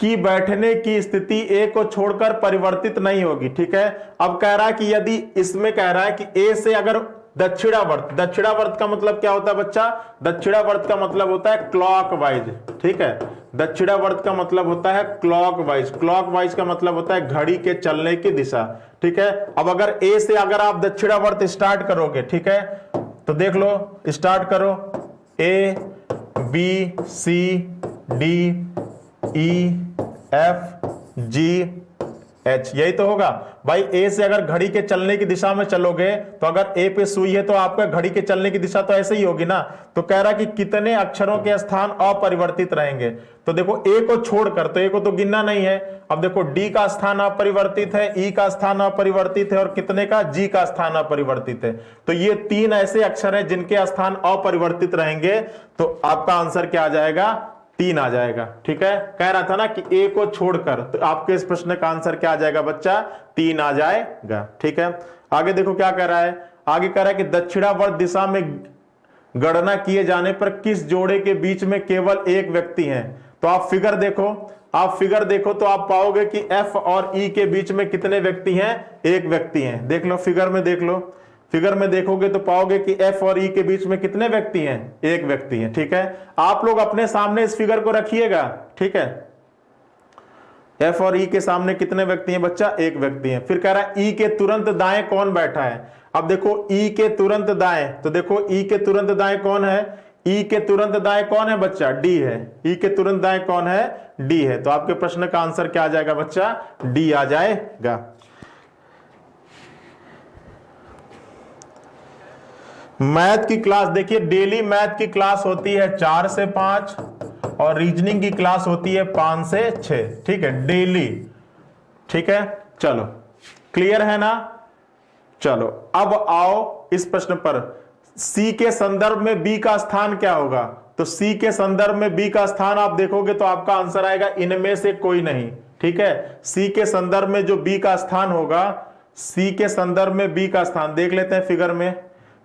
की बैठने की स्थिति ए को छोड़कर परिवर्तित नहीं होगी, ठीक है। अब कह रहा है कि यदि इसमें कह रहा है कि ए से अगर दक्षिणावर्त, दक्षिणावर्त का मतलब क्या होता है बच्चा, दक्षिणावर्त का मतलब होता है क्लॉकवाइज, ठीक है। दक्षिणावर्त का मतलब होता है क्लॉकवाइज, क्लॉकवाइज का मतलब होता है घड़ी के चलने की दिशा, ठीक है। अब अगर ए से अगर आप दक्षिणावर्त स्टार्ट करोगे, ठीक है, तो देख लो, स्टार्ट करो, A B C D E F G H, यही तो होगा भाई। ए से अगर घड़ी के चलने की दिशा में चलोगे तो अगर ए पे सुई है तो आपका घड़ी के चलने की दिशा तो ऐसे ही होगी ना। तो कह रहा कि कितने अक्षरों के स्थान अपरिवर्तित रहेंगे, तो देखो ए को छोड़कर, तो ए को तो गिनना नहीं है। अब देखो डी का स्थान अपरिवर्तित है, ई का स्थान अपरिवर्तित है और कितने का, जी का स्थान अपरिवर्तित है। तो ये 3 ऐसे अक्षर हैं जिनके स्थान अपरिवर्तित रहेंगे, तो आपका आंसर क्या आ जाएगा, 3 आ जाएगा, ठीक है। कह रहा था ना कि ए को छोड़कर, तो आपके इस प्रश्न का आंसर क्या आ जाएगा बच्चा, 3 आ जाएगा, ठीक है। आगे देखो क्या कह रहा है, आगे कह रहा है कि दक्षिणावर्त दिशा में गणना किए जाने पर किस जोड़े के बीच में केवल एक व्यक्ति है। तो आप फिगर देखो, आप फिगर देखो तो आप पाओगे कि एफ और ई के बीच में कितने व्यक्ति हैं, एक व्यक्ति हैं। देख लो फिगर में, देख लो फिगर में देखोगे तो पाओगे कि एफ और ई के बीच में कितने व्यक्ति हैं, एक व्यक्ति हैं, ठीक है। आप लोग अपने सामने इस फिगर को रखिएगा, ठीक है। एफ और ई के सामने कितने व्यक्ति हैं बच्चा, एक व्यक्ति है। फिर कह रहा है ई के तुरंत दाएं कौन बैठा है। अब देखो ई के तुरंत दाएं, तो देखो ई के तुरंत दाएं कौन है, ई के तुरंत दाएं कौन है बच्चा, डी है। ई के तुरंत दाएं कौन है, डी है। तो आपके प्रश्न का आंसर क्या आ जाएगा बच्चा, डी आ जाएगा। मैथ की क्लास देखिए, डेली मैथ की क्लास होती है 4 से 5 और रीजनिंग की क्लास होती है 5 से 6, ठीक है, डेली, ठीक है। चलो क्लियर है ना। चलो अब आओ इस प्रश्न पर, सी के संदर्भ में बी का स्थान क्या होगा। तो सी के संदर्भ में बी का स्थान आप देखोगे तो आपका आंसर आएगा इनमें से कोई नहीं, ठीक है। सी के संदर्भ में जो बी का स्थान होगा, सी के संदर्भ में बी का स्थान देख लेते हैं फिगर में।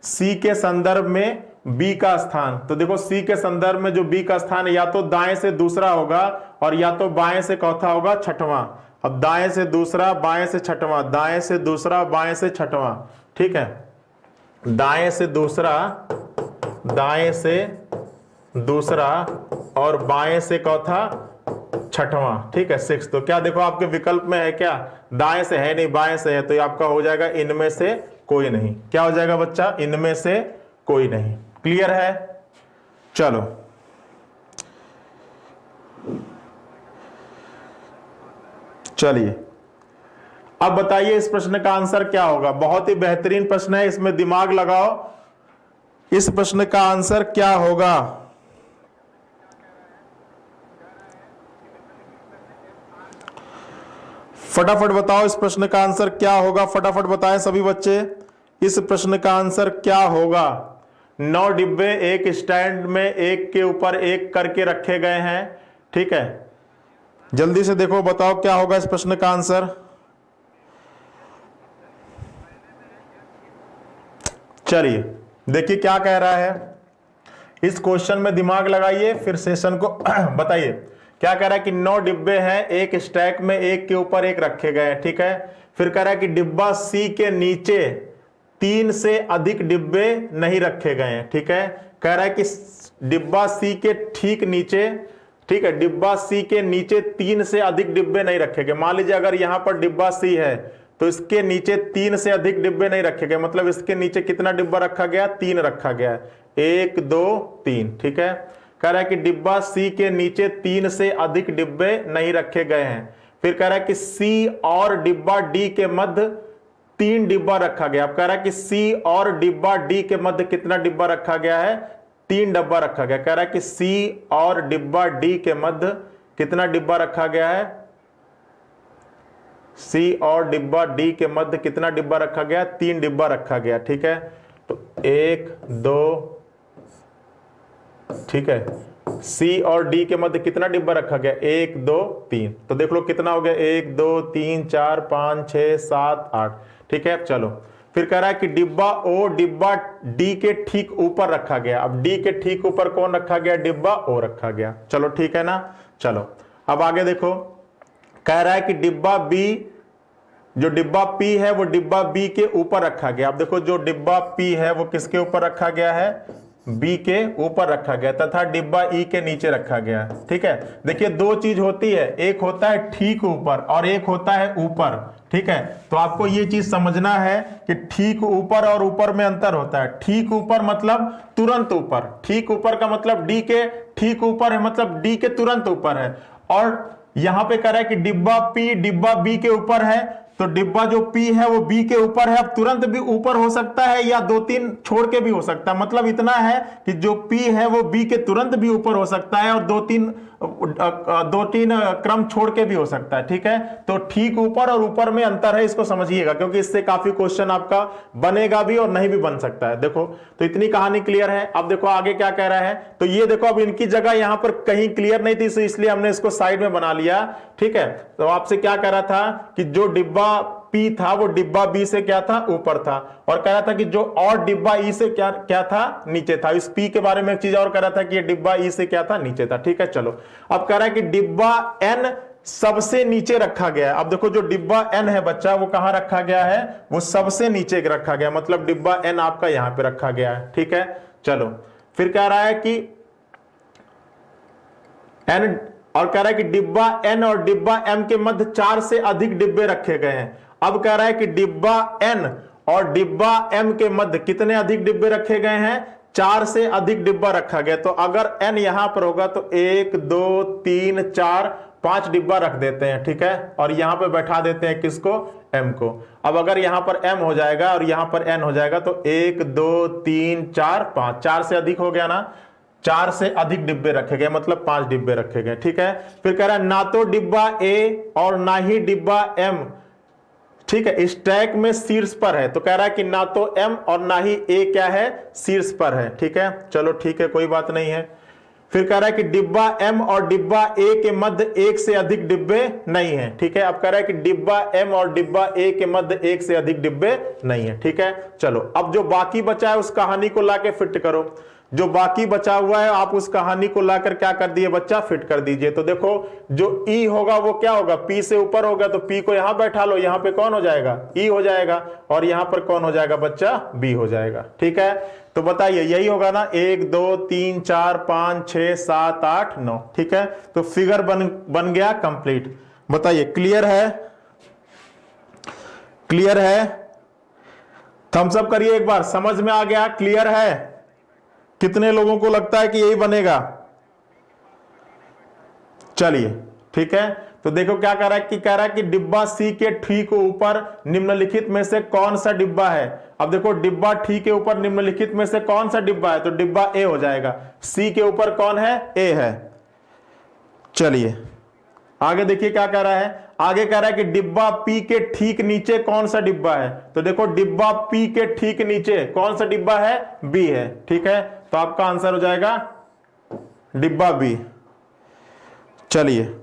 सी के संदर्भ में बी का स्थान, तो देखो सी के संदर्भ में जो बी का स्थान है या तो दाएं से दूसरा होगा और या तो बाएं से चौथा होगा, छठवां। अब दाएं से दूसरा, बाएं से छठवां, दाएं से दूसरा, बाएं से छठवां, ठीक है। दाएं से दूसरा, दाएं से दूसरा और बाएं से चौथा, छठवां, ठीक है, 6। तो क्या देखो आपके विकल्प में है क्या, दाएं से है नहीं, बाएं से है, तो ये आपका हो जाएगा इनमें से कोई नहीं। क्या हो जाएगा बच्चा, इनमें से कोई नहीं। क्लियर है। चलो चलिए अब बताइए इस प्रश्न का आंसर क्या होगा। बहुत ही बेहतरीन प्रश्न है, इसमें दिमाग लगाओ। इस प्रश्न का आंसर क्या होगा, फटाफट बताओ। इस प्रश्न का आंसर क्या होगा, फटाफट बताएं सभी बच्चे। इस प्रश्न का आंसर क्या होगा। 9 डिब्बे एक स्टैंड में एक के ऊपर एक करके रखे गए हैं, ठीक है। जल्दी से देखो, बताओ क्या होगा इस प्रश्न का आंसर। चलिए देखिए क्या कह रहा है, इस क्वेश्चन में दिमाग लगाइए, फिर सेशन को बताइए। क्या कह रहा है कि 9 डिब्बे हैं एक स्टैक में एक के ऊपर एक रखे गए हैं, ठीक है। फिर कह रहा है कि डिब्बा सी के नीचे 3 से अधिक डिब्बे नहीं रखे गए हैं, ठीक है। कह रहा है कि डिब्बा सी के ठीक नीचे, ठीक है, डिब्बा सी के नीचे 3 से अधिक डिब्बे नहीं रखे गए। मान लीजिए अगर यहां पर डिब्बा सी है तो इसके नीचे 3 से अधिक डिब्बे नहीं रखे गए, मतलब इसके नीचे कितना डिब्बा रखा गया, 3 रखा गया, 1 2 3, ठीक है। कह रहा है कि डिब्बा सी के नीचे 3 से अधिक डिब्बे नहीं रखे गए हैं। फिर कह रहा है कि सी और डिब्बा डी के मध्य 3 डिब्बा रखा गया। अब कह रहा है कि सी और डिब्बा डी के मध्य कितना डिब्बा रखा गया है, 3 डिब्बा रखा गया। कह रहा है कि सी और डिब्बा डी के मध्य कितना डिब्बा रखा गया है, सी और डिब्बा डी के मध्य कितना डिब्बा रखा गया, 3 डिब्बा रखा गया, ठीक है। तो 1 2, ठीक है। सी और डी के मध्य कितना डिब्बा रखा गया, 1 2 3, तो देख लो कितना हो गया, 1 2 3 4 5 6 7 8, ठीक है। चलो फिर कह रहा है कि डिब्बा ओ डिब्बा डी के ठीक ऊपर रखा गया। अब डी के ठीक ऊपर कौन रखा गया, डिब्बा ओ रखा गया। चलो ठीक है ना। चलो अब आगे देखो, कह रहा है कि डिब्बा बी, जो डिब्बा पी है वो डिब्बा बी के ऊपर रखा गया। अब देखो जो डिब्बा पी है वो किसके ऊपर रखा गया है, बी के ऊपर रखा गया, तथा डिब्बा ई के नीचे रखा गया। ठीक है, देखिए दो चीज होती है, एक होता है ठीक ऊपर और एक होता है ऊपर। ठीक है, तो आपको ये चीज समझना है कि ठीक ऊपर और ऊपर में अंतर होता है। ठीक ऊपर मतलब तुरंत ऊपर, ठीक ऊपर का मतलब डी के ठीक ऊपर है, मतलब डी के तुरंत ऊपर है। और यहां पे कह रहा है कि डिब्बा पी डिब्बा बी के ऊपर है, तो डिब्बा जो पी है वो बी के ऊपर है। अब तुरंत भी ऊपर हो सकता है या 2-3 छोड़ के भी हो सकता है। मतलब इतना है कि जो पी है वो बी के तुरंत भी ऊपर हो सकता है और 2-3 क्रम छोड़ के भी हो सकता है। ठीक है, तो ठीक ऊपर और ऊपर में अंतर है, इसको समझिएगा, क्योंकि इससे काफी क्वेश्चन आपका बनेगा भी और नहीं भी बन सकता है। देखो तो इतनी कहानी क्लियर है। अब देखो आगे क्या कह रहा है, तो ये देखो अब इनकी जगह यहां पर कहीं क्लियर नहीं थी, इसलिए हमने इसको साइड में बना लिया। ठीक है, तो आपसे क्या कह रहा था कि जो डिब्बा पी था वो डिब्बा बी से क्या था, ऊपर था, और कह रहा था कि जो और डिब्बा ई से क्या था, नीचे था। इस पी के बारे में एक चीज और कह रहा था कि ये डिब्बा ई से क्या था, नीचे था। ठीक है, चलो अब कह रहा है कि डिब्बा एन सबसे नीचे रखा गया है। अब देखो जो डिब्बा एन है बच्चा वो कहां रखा गया है, वो सबसे नीचे रखा गया, मतलब डिब्बा एन आपका यहां पे रखा गया है। ठीक है, चलो फिर कह रहा है कि एन, और कह रहा है कि डिब्बा एन और डिब्बा एम के मध्य 4 से अधिक डिब्बे रखे गए हैं। अब कह रहा है कि डिब्बा एन और डिब्बा एम के मध्य कितने अधिक डिब्बे रखे गए हैं, 4 से अधिक डिब्बा रखा गया। तो अगर एन यहां पर होगा तो 1 2 3 4 5 डिब्बा रख देते हैं। ठीक है, और यहां पे बैठा देते हैं किसको, एम को। अब अगर यहां पर एम हो जाएगा और यहां पर एन हो जाएगा तो 1 2 3 4 5, 4 से अधिक हो गया ना, 4 से अधिक डिब्बे रखे गए, मतलब 5 डिब्बे रखे गए। ठीक है, फिर कह रहा है ना तो डिब्बा ए और ना ही डिब्बा एम, ठीक है, स्टैक में शीर्ष पर है। तो कह रहा है कि ना तो एम और ना ही ए क्या है, शीर्ष पर है। ठीक है, चलो ठीक है, कोई बात नहीं है। फिर कह रहा है कि डिब्बा एम और डिब्बा ए के मध्य 1 से अधिक डिब्बे नहीं है। ठीक है, अब कह रहा है कि डिब्बा एम और डिब्बा ए के मध्य 1 से अधिक डिब्बे नहीं है। ठीक है, चलो अब जो बाकी बचा है उस कहानी को लाके फिट करो। जो बाकी बचा हुआ है आप उस कहानी को लाकर क्या कर दिए बच्चा, फिट कर दीजिए। तो देखो जो ई होगा वो क्या होगा, पी से ऊपर होगा, तो पी को यहां बैठा लो, यहां पे कौन हो जाएगा, ई हो जाएगा, और यहां पर कौन हो जाएगा बच्चा, बी हो जाएगा। ठीक है, तो बताइए यही होगा ना, 1 2 3 4 5 6 7 8 9। ठीक है, तो फिगर बन गया कंप्लीट। बताइए क्लियर है, क्लियर है, थम्स अप करिए एक बार, समझ में आ गया, क्लियर है। कितने लोगों को लगता है कि यही बनेगा, चलिए ठीक है। तो देखो क्या कह रहा है कि कह रहा है कि डिब्बा सी के ठीक ऊपर निम्नलिखित में से कौन सा डिब्बा है। अब देखो डिब्बा ठीक के ऊपर निम्नलिखित में से कौन सा डिब्बा है, तो डिब्बा ए हो जाएगा। सी के ऊपर कौन है, ए है। चलिए आगे देखिए क्या कह रहा है, आगे कह रहा है कि डिब्बा पी के ठीक नीचे कौन सा डिब्बा है। तो देखो डिब्बा पी के ठीक नीचे कौन सा डिब्बा है, बी है। ठीक है, तो आपका आंसर हो जाएगा डिब्बा बी। चलिए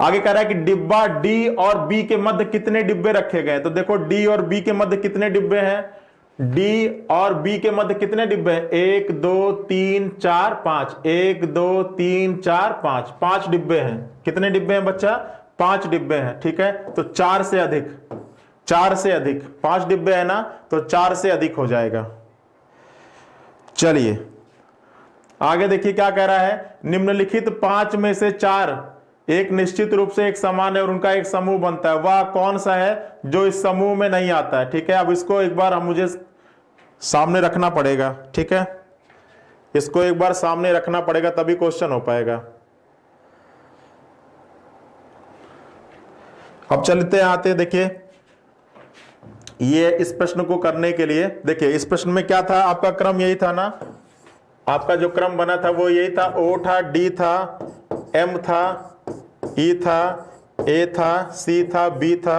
आगे कह रहा है कि डिब्बा डी और बी के मध्य कितने डिब्बे रखे गए। तो देखो डी और बी के मध्य कितने डिब्बे हैं, डी और बी के मध्य कितने डिब्बे हैं, 1 2 3 4 5, 1 2 3 4 5, 5 डिब्बे हैं। कितने डिब्बे हैं बच्चा, 5 डिब्बे हैं। ठीक है, तो 4 से अधिक, 4 से अधिक, 5 डिब्बे है ना, तो 4 से अधिक हो जाएगा। चलिए आगे देखिए क्या कह रहा है, निम्नलिखित 5 में से 4 एक निश्चित रूप से एक समान है और उनका एक समूह बनता है, वह कौन सा है जो इस समूह में नहीं आता है। ठीक है, अब इसको एक बार मुझे सामने रखना पड़ेगा। ठीक है, इसको एक बार सामने रखना पड़ेगा तभी क्वेश्चन हो पाएगा। अब चलते आते, देखिए ये इस प्रश्न को करने के लिए, देखिए इस प्रश्न में क्या था, आपका क्रम यही था ना, आपका जो क्रम बना था वो यही था, ओ था, डी था, एम था, ई था, ए था, सी था, बी था।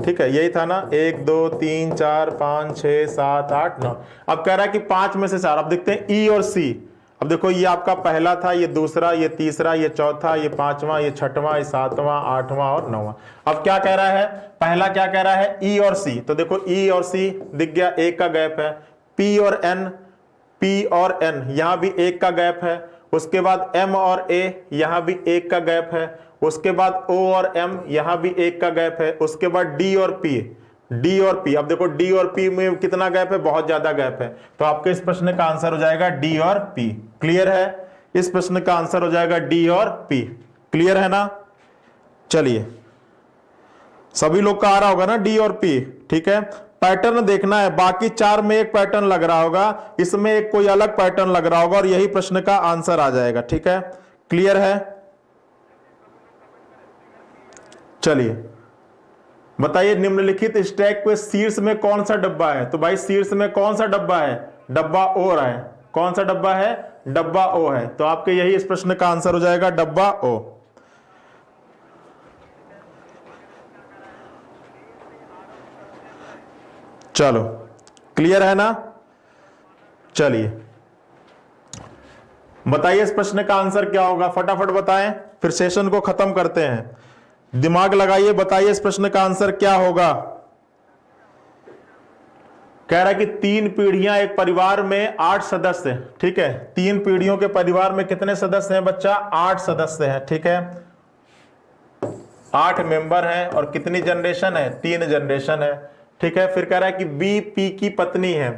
ठीक है, यही था ना, 1 2 3 4 5 6 7 8 9। अब कह रहा है कि 5 में से 4। अब देखते हैं ई और सी। अब देखो ये आपका पहला था, ये दूसरा, ये तीसरा, ये चौथा, ये पांचवा, ये छठवां, ये सातवां, आठवां और नौवां। अब क्या कह रहा है, पहला क्या कह रहा है, ई और सी। तो देखो ई और सी दिख गया, एक का गैप है। पी और एन, पी और एन यहां भी एक का गैप है। उसके बाद एम और ए, यहां भी एक का गैप है। उसके बाद ओ और एम, यहां भी एक का गैप है। उसके बाद डी और पी, डी और पी। अब देखो डी और पी में कितना गैप है, बहुत ज्यादा गैप है। तो आपके इस प्रश्न का आंसर हो जाएगा डी और पी। क्लियर है, इस प्रश्न का आंसर हो जाएगा डी और पी। क्लियर है ना। चलिए, सभी लोग का आ रहा होगा ना डी और पी। ठीक है, पैटर्न देखना है, बाकी 4 में एक पैटर्न लग रहा होगा, इसमें एक कोई अलग पैटर्न लग रहा होगा और यही प्रश्न का आंसर आ जाएगा। ठीक है, क्लियर है। चलिए बताइए, निम्नलिखित स्टैक पे शीर्ष में कौन सा डब्बा है। तो भाई शीर्ष में कौन सा डब्बा है, डब्बा ओ है। कौन सा डब्बा है, डब्बा ओ है। तो आपके यही इस प्रश्न का आंसर हो जाएगा डब्बा ओ। चलो क्लियर है ना। चलिए बताइए इस प्रश्न का आंसर क्या होगा, फटाफट बताएं, फिर सेशन को खत्म करते हैं। दिमाग लगाइए, बताइए इस प्रश्न का आंसर क्या होगा। कह रहा है कि 3 पीढ़ियां एक परिवार में 8 सदस्य। ठीक है, 3 पीढ़ियों के परिवार में कितने सदस्य हैं बच्चा, 8 सदस्य हैं। ठीक है, 8 मेंबर हैं और कितनी जनरेशन है, 3 जनरेशन है। ठीक है, फिर कह रहा है कि बी पी की पत्नी है।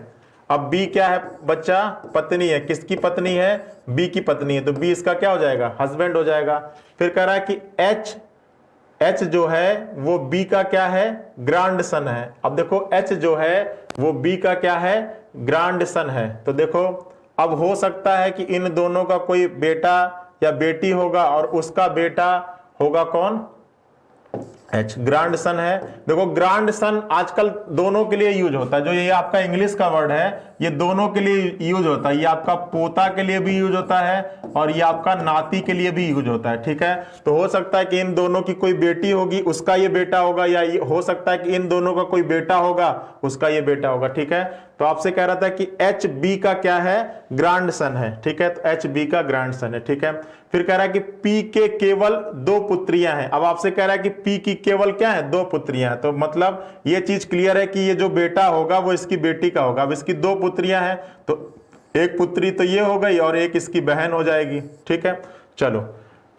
अब बी क्या है बच्चा, पत्नी है। किसकी पत्नी है, बी की पत्नी है। तो बी इसका क्या हो जाएगा, हस्बैंड हो जाएगा। फिर कह रहा है कि एच जो है वो बी का क्या है, ग्रैंड सन है। अब देखो एच जो है वो बी का क्या है, ग्रैंड सन है। तो देखो अब हो सकता है कि इन दोनों का कोई बेटा या बेटी होगा और उसका बेटा होगा कौन, एच, ग्रैंड सन है। देखो ग्रैंड सन आजकल दोनों के लिए यूज होता है। जो ये आपका इंग्लिश का वर्ड है ये दोनों के लिए यूज होता है। ये आपका पोता के लिए भी यूज होता है और ये आपका नाती के लिए भी यूज होता है। ठीक है, तो हो सकता है कि इन दोनों की कोई बेटी होगी, उसका ये बेटा होगा, या ये हो सकता है कि इन दोनों का कोई बेटा होगा, उसका ये बेटा होगा। ठीक है, तो आपसे कह रहा था कि एच बी का क्या है, ग्रैंड सन है। ठीक है, तो एच बी का ग्रैंड सन है। ठीक है, फिर कह रहा है कि पी के केवल 2 पुत्रियां हैं। अब आपसे कह रहा है कि पी की केवल क्या है, 2 पुत्रियां हैं। तो मतलब ये चीज क्लियर है कि ये जो बेटा होगा वो इसकी बेटी का होगा। अब इसकी 2 पुत्रियां हैं तो एक पुत्री तो ये हो गई और एक इसकी बहन हो जाएगी। ठीक है, चलो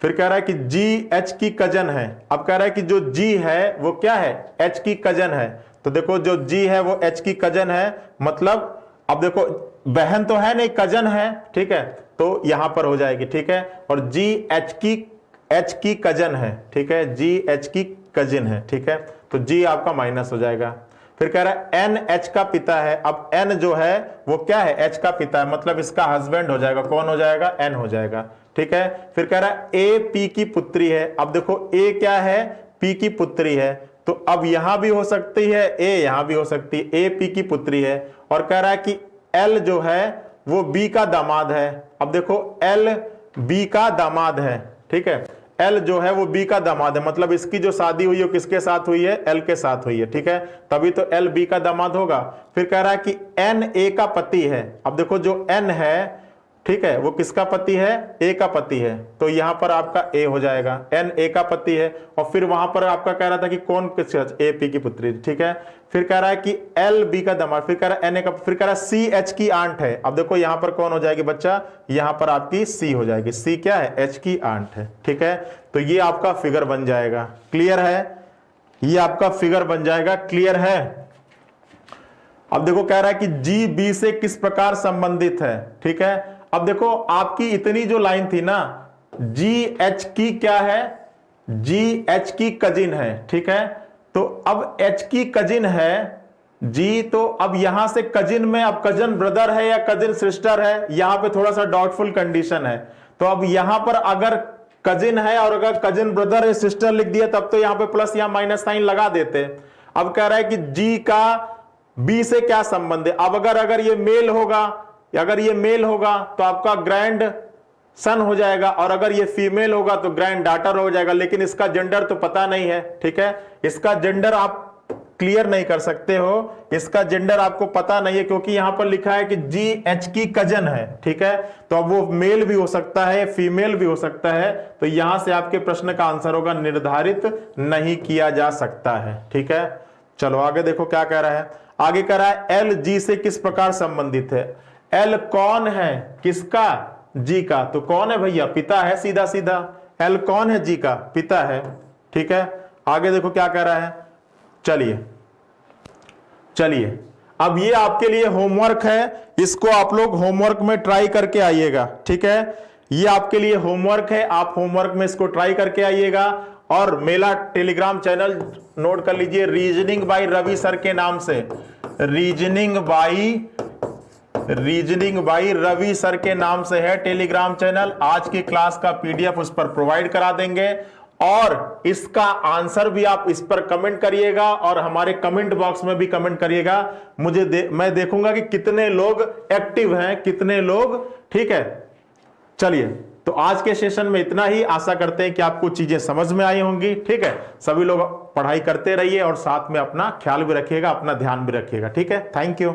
फिर कह रहा है कि जी एच की कजन है। अब कह रहा है कि जो जी है वो क्या है, एच की कजन है। तो देखो जो जी है वो एच की कजन है, मतलब अब देखो बहन तो है नहीं, कजन है। ठीक है, तो यहां पर हो जाएगी। ठीक है, और जी एच की कजन है। ठीक है, जी एच की कजिन है। ठीक है, तो जी आपका माइनस हो जाएगा। फिर कह रहा है एन एच का पिता है। अब एन जो है वो क्या है, एच का पिता है, मतलब इसका हस्बैंड हो जाएगा। कौन हो जाएगा, एन हो जाएगा। ठीक है, फिर कह रहा है ए पी की पुत्री है। अब देखो ए क्या है, पी की पुत्री है। तो अब यहां भी हो सकती है ए, यहां भी हो सकती है, ए पी की पुत्री है। और कह रहा है कि एल जो है वो बी का दामाद है। अब देखो एल बी का दामाद है। ठीक है, एल जो है वो बी का दामाद है, मतलब इसकी जो शादी हुई है किसके साथ हुई है, एल के साथ हुई है। ठीक है, तभी तो एल बी का दामाद होगा। फिर कह रहा है कि एन ए का पति है। अब देखो जो एन है, ठीक है, वो किसका पति है, ए का पति है। तो यहां पर आपका ए हो जाएगा, एन ए का पति है। और फिर वहां पर आपका कह रहा था कि कौन किस, ए पी की पुत्री। ठीक है, फिर कह रहा है कि एल बी का दामाद, फिर कह रहा है एन ए का, फिर कह रहा है सी एच की आंट है। अब देखो यहां पर कौन हो जाएगी बच्चा, यहां पर आपकी सी हो जाएगी। सी क्या है, एच की आंट है। ठीक है, तो ये आपका फिगर बन जाएगा। क्लियर है, ये आपका फिगर बन जाएगा। क्लियर है। अब देखो कह रहा है कि जी बी से किस प्रकार संबंधित है। ठीक है, अब देखो आपकी इतनी जो लाइन थी ना, जी एच की क्या है, जी एच की कजिन है। ठीक है, तो अब एच की कजिन है जी, तो अब यहां से कजिन में अब कजिन ब्रदर है या कजिन सिस्टर है, यहां पे थोड़ा सा डाउटफुल कंडीशन है। तो अब यहां पर अगर कजिन है और अगर कजिन ब्रदर या सिस्टर लिख दिया तब तो यहां पे प्लस या माइनस साइन लगा देते। अब कह रहा है कि जी का बी से क्या संबंध है। अब अगर ये मेल होगा, अगर ये मेल होगा तो आपका ग्रैंड सन हो जाएगा, और अगर ये फीमेल होगा तो ग्रैंड डॉटर हो जाएगा। लेकिन इसका जेंडर तो पता नहीं है। ठीक है, इसका जेंडर आप क्लियर नहीं कर सकते हो, इसका जेंडर आपको पता नहीं है क्योंकि यहां पर लिखा है कि जी एच की कजन है, ठीक है, तो अब वो मेल भी हो सकता है फीमेल भी हो सकता है, तो यहां से आपके प्रश्न का आंसर होगा निर्धारित नहीं किया जा सकता है, ठीक है। चलो आगे देखो क्या कह रहा है, आगे कह रहा है एल जी से किस प्रकार संबंधित है। एल कौन है, किसका, जी का, तो कौन है भैया, पिता है, सीधा सीधा। एल कौन है, जी का पिता है, ठीक है। आगे देखो क्या कह रहा है, चलिए अब ये आपके लिए होमवर्क है, इसको आप लोग होमवर्क में ट्राई करके आइएगा, ठीक है। ये आपके लिए होमवर्क है, आप होमवर्क में इसको ट्राई करके आइएगा। और मेरा टेलीग्राम चैनल नोट कर लीजिए, रीजनिंग बाय रवि सर के नाम से, रीजनिंग बाय रवि सर के नाम से है टेलीग्राम चैनल। आज की क्लास का पीडीएफ उस पर प्रोवाइड करा देंगे और इसका आंसर भी आप इस पर कमेंट करिएगा और हमारे कमेंट बॉक्स में भी कमेंट करिएगा। मैं देखूंगा कि कितने लोग एक्टिव हैं, कितने लोग, ठीक है। चलिए तो आज के सेशन में इतना ही, आशा करते हैं कि आपको चीजें समझ में आई होंगी, ठीक है। सभी लोग पढ़ाई करते रहिए और साथ में अपना ख्याल भी रखिएगा, अपना ध्यान भी रखिएगा, ठीक है। Thank you.